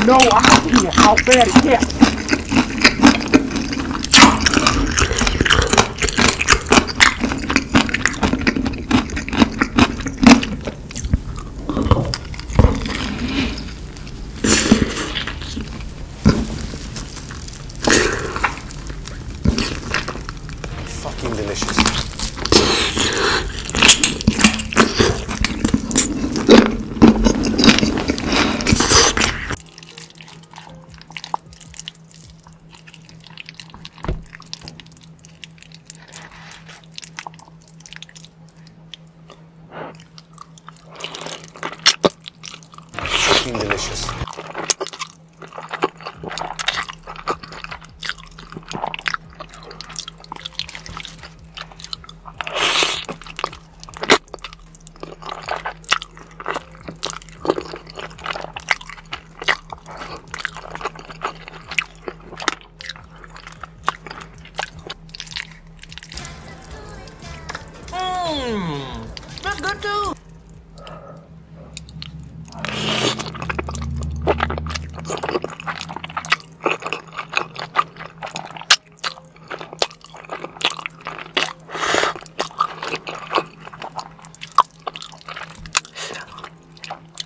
No, I'm asking you how bad it gets. Fucking delicious. Fucking delicious. That's good too.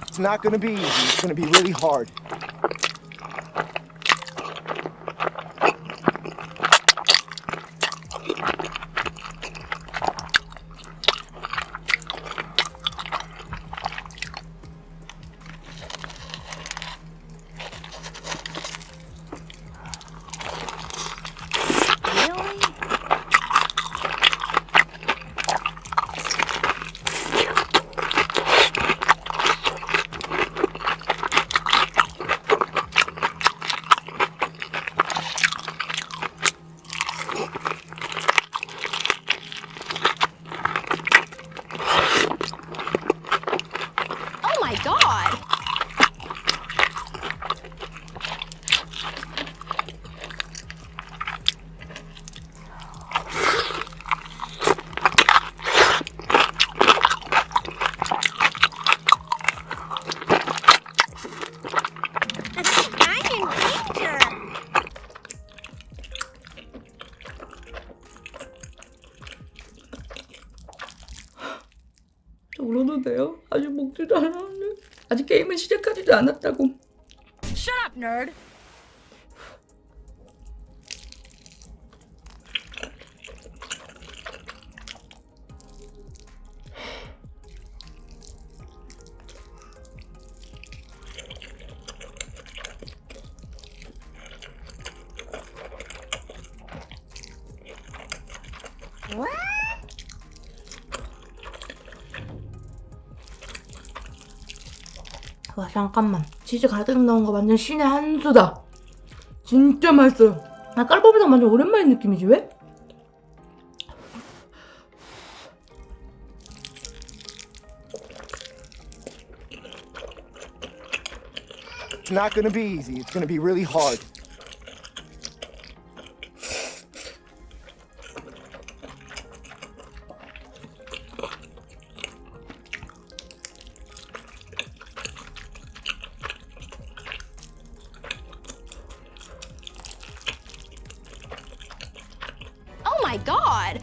It's not gonna be easy. It's gonna be really hard. Oh my god! I'm in danger! 저 울어도 돼요? 아직 먹지도 않았는데. 아직 게임은 시작하지도 않았다고. Shut up, nerd! What? 와 잠깐만, 치즈 가득 넣은 거 완전 신의 한 수다. 진짜 맛있어요. 아 깔보비상 완전 오랜만인 느낌이지 왜? It's not gonna be easy. It's gonna be really hard. Oh my god!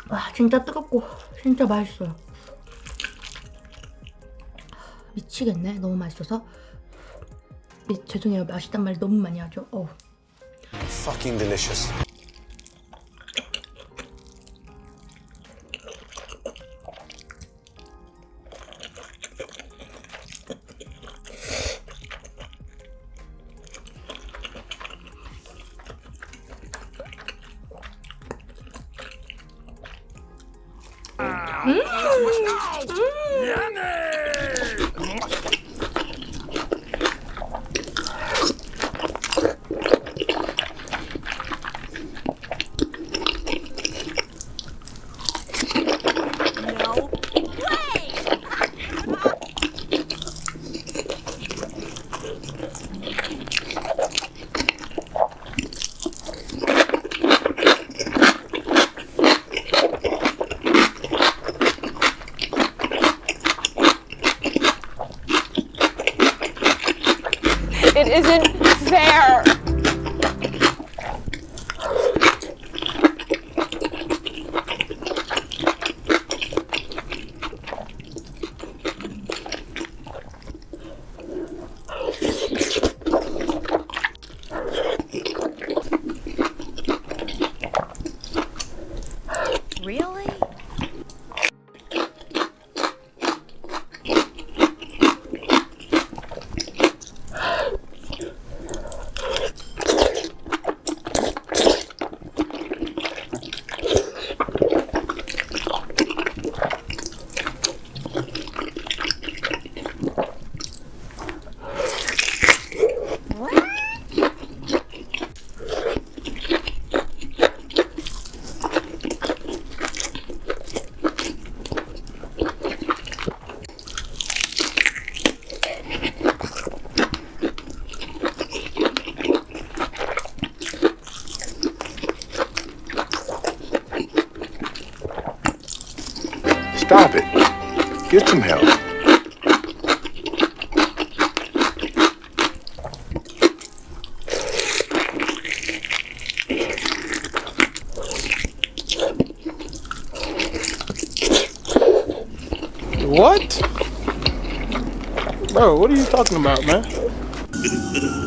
와 진짜 뜨겁고 진짜 맛있어요. 미치겠네, 너무 맛있어서. 죄송해요, 맛있단 말 너무 많이 하죠. Fucking delicious. It isn't fair. Really? Stop it. Get some help. What? Bro, what are you talking about, man?